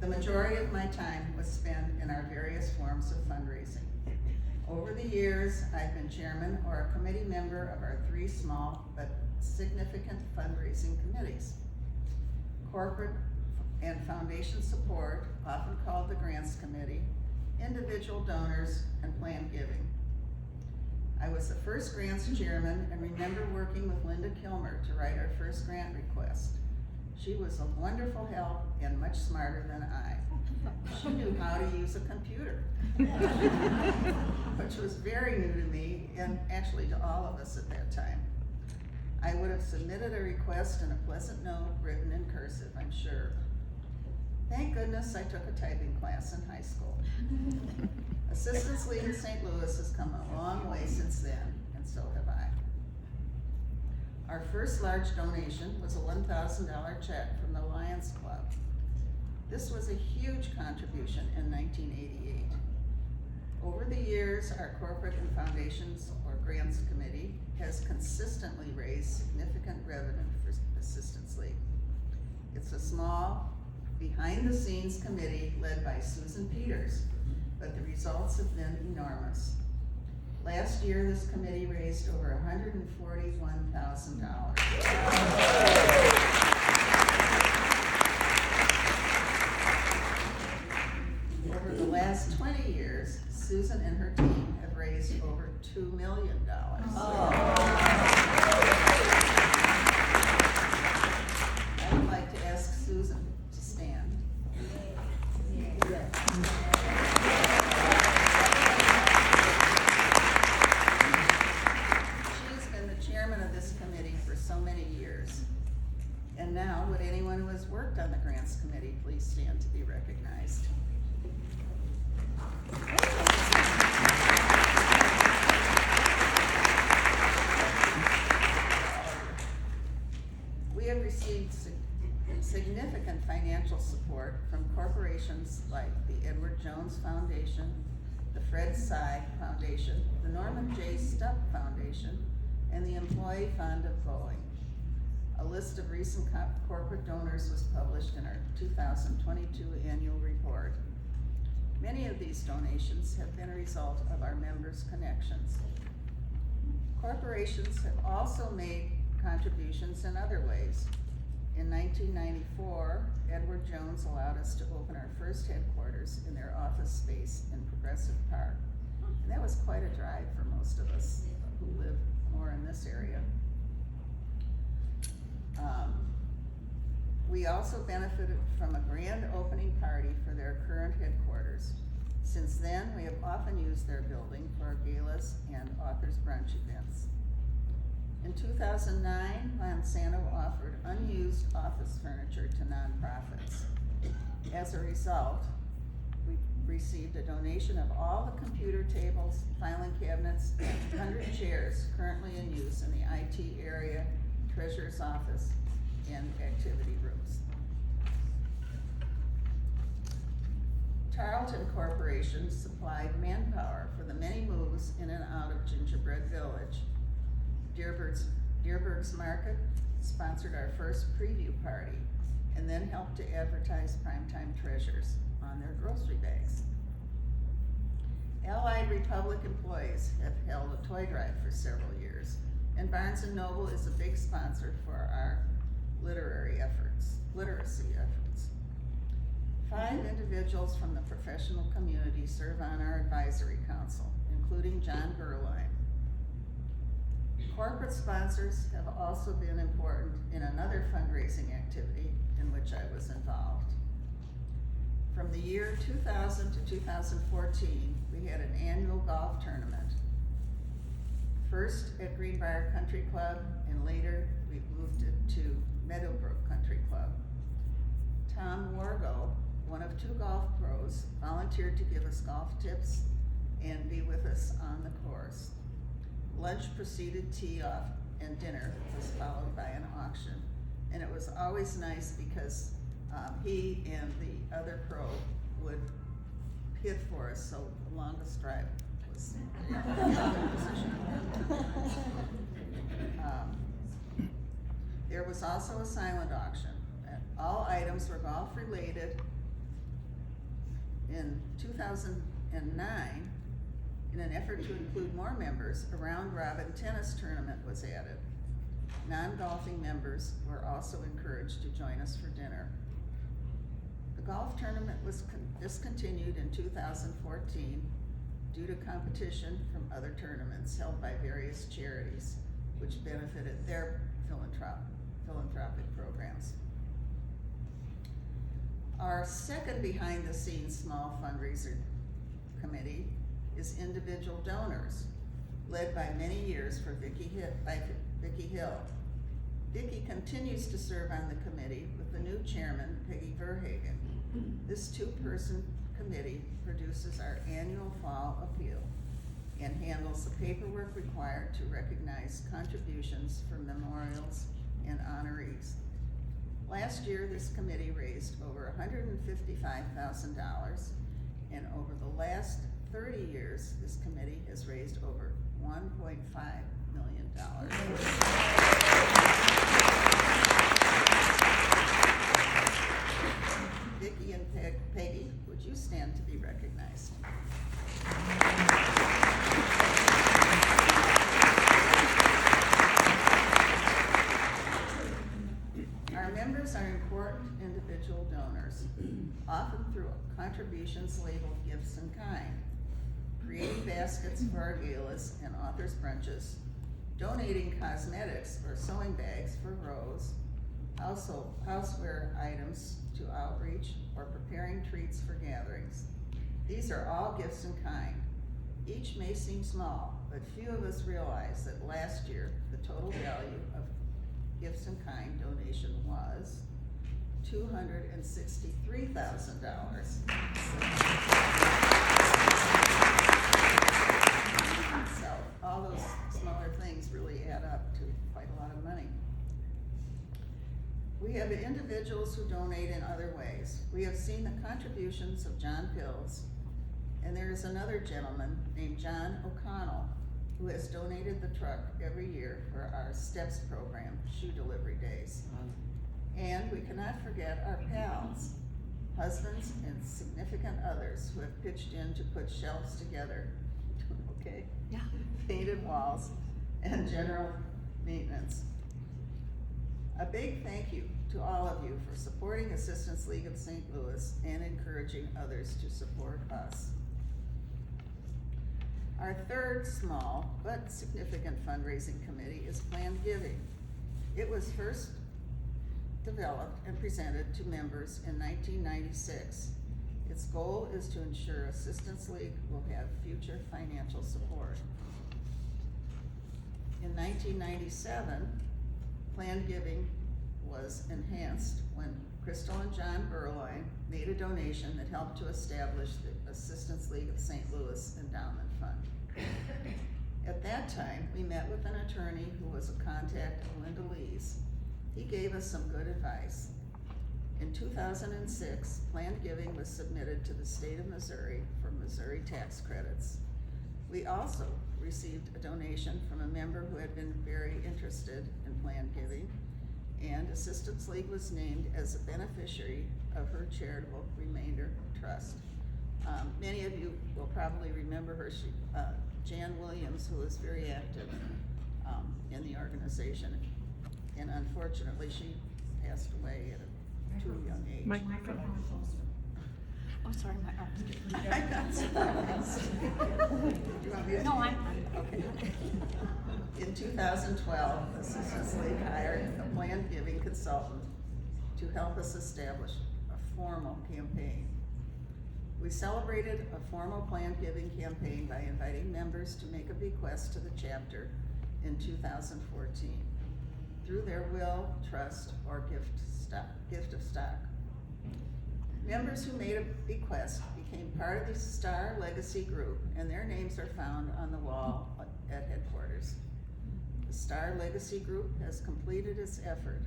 The majority of my time was spent in our various forms of fundraising. Over the years, I've been chairman or a committee member of our 3 small but significant fundraising committees. Corporate and foundation support, often called the Grants Committee, individual donors, and planned giving. I was the first grants chairman and remember working with Linda Kilmer to write our first grant request. She was a wonderful help and much smarter than I. She knew how to use a computer, which was very new to me and actually to all of us at that time. I would have submitted a request in a pleasant note written in cursive, I'm sure. Thank goodness I took a typing class in high school. Assistance League in St. Louis has come a long way since then, and so have I. Our first large donation was a $1,000 check from the Lions Club. This was a huge contribution in 1988. Over the years, our corporate and foundations or grants committee has consistently raised significant revenue for Assistance League. It's a small, behind-the-scenes committee led by Susan Peters, but the results have been enormous. Last year, this committee raised over $141,000. Over the last 20 years, Susan and her team have raised over $2 million. I would like to ask Susan to stand. She's been the chairman of this committee for so many years. And now, would anyone who has worked on the grants committee please stand to be recognized? We have received significant financial support from corporations like the Edward Jones Foundation, the Fred Sy Foundation, the Norman J. Stupp Foundation, and the Employee Fund of Boeing. A list of recent corporate donors was published in our 2022 annual report. Many of these donations have been a result of our members' connections. Corporations have also made contributions in other ways. In 1994, Edward Jones allowed us to open our first headquarters in their office space in Progressive Park. And that was quite a drive for most of us who live more in this area. We also benefited from a grand opening party for their current headquarters. Since then, we have often used their building for our galas and authors brunch events. In 2009, Monsanto offered unused office furniture to nonprofits. As a result, we received a donation of all the computer tables, filing cabinets, and 100 chairs currently in use in the IT area, treasurer's office, and activity rooms. Tarleton Corporation supplied manpower for the many moves in and out of Gingerbread Village. Deerberg's Market sponsored our first preview party and then helped to advertise Primetime Treasures on their grocery bags. Allied Republic employees have held a toy drive for several years, and Barnes & Noble is a big sponsor for our literacy efforts. 5 individuals from the professional community serve on our advisory council, including John Berline. Corporate sponsors have also been important in another fundraising activity in which I was involved. From the year 2000 to 2014, we had an annual golf tournament. First at Greenbrier Country Club, and later we moved it to Meadowbrook Country Club. Tom Wargo, one of 2 golf pros, volunteered to give us golf tips and be with us on the course. Lunch preceded tee-off, and dinner was followed by an auction. And it was always nice because he and the other pro would hit for us, so the longest drive was in the position. There was also a silent auction. All items were golf related 2009, in an effort to include more members, a round-robin tennis tournament was added. Non-golfing members were also encouraged to join us for dinner. The golf tournament was discontinued in 2014 due to competition from other tournaments held by various charities, which benefited their philanthropic programs. Our second behind-the-scenes small fundraiser committee is individual donors, led by many years by Vicki Hill. Vicki continues to serve on the committee with the new chairman, Peggy Verhagen. This two-person committee produces our annual fall appeal and handles the paperwork required to recognize contributions for memorials and honorees. Last year, this committee raised over $155,000, and over the last 30 years, this committee has raised over $1.5 million. Vicki and Peggy, would you stand to be recognized? Our members are important individual donors, often through contributions labeled gifts in kind, creating baskets for our galas and authors' brunches, donating cosmetics or sewing bags for Rose, houseware items to outreach, or preparing treats for gatherings. These are all gifts in kind. Each may seem small, but few of us realize that last year, the total value of gifts in kind donation was $263,000. So all those smaller things really add up to quite a lot of money. We have individuals who donate in other ways. We have seen the contributions of John Pills, and there is another gentleman named John O'Connell who has donated the truck every year for our STEPS program, shoe delivery days. And we cannot forget our pals, husbands and significant others who have pitched in to put shelves together, okay? Yeah. Painted walls, and general maintenance. A big thank you to all of you for supporting Assistance League of St. Louis and encouraging others to support us. Our third small but significant fundraising committee is Planned Giving. It was first developed and presented to members in 1996. Its goal is to ensure Assistance League will have future financial support. In 1997, Planned Giving was enhanced when Crystal and John Burloin made a donation that helped to establish the Assistance League of St. Louis Endowment Fund. At that time, we met with an attorney who was a contact of Linda Lee's. He gave us some good advice. In 2006, Planned Giving was submitted to the state of Missouri for Missouri tax credits. We also received a donation from a member who had been very interested in Planned Giving, and Assistance League was named as a beneficiary of her charitable remainder trust. Many of you will probably remember her, Jan Williams, who was very active in the organization, and unfortunately she passed away at a too young age. Oh, sorry, my arms. I'm not surprised. Do you want me to? No, I'm. Okay. In 2012, Assistance League hired a Planned Giving consultant to help us establish a formal campaign. We celebrated a formal Planned Giving campaign by inviting members to make a bequest to the chapter in 2014 through their will, trust, or gift of stock. Members who made a bequest became part of the Star Legacy Group, and their names are found on the wall at headquarters. The Star Legacy Group has completed its effort,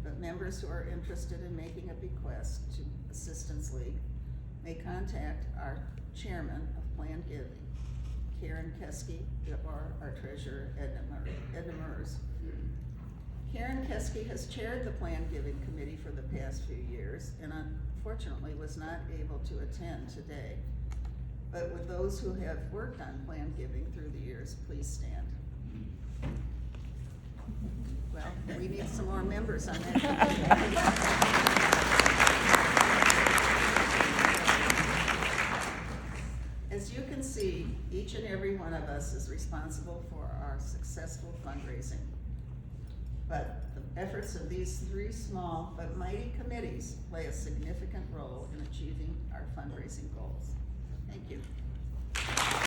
but members who are interested in making a bequest to Assistance League may contact our chairman of Planned Giving, Karen Keski, or our treasurer, Edna Mers. Karen Keski has chaired the Planned Giving Committee for the past few years and unfortunately was not able to attend today. But with those who have worked on planned giving through the years, please stand. Well, we need some more members on that committee. As you can see, each and every one of us is responsible for our successful fundraising. But the efforts of these 3 small but mighty committees play a significant role in achieving our fundraising goals. Thank you.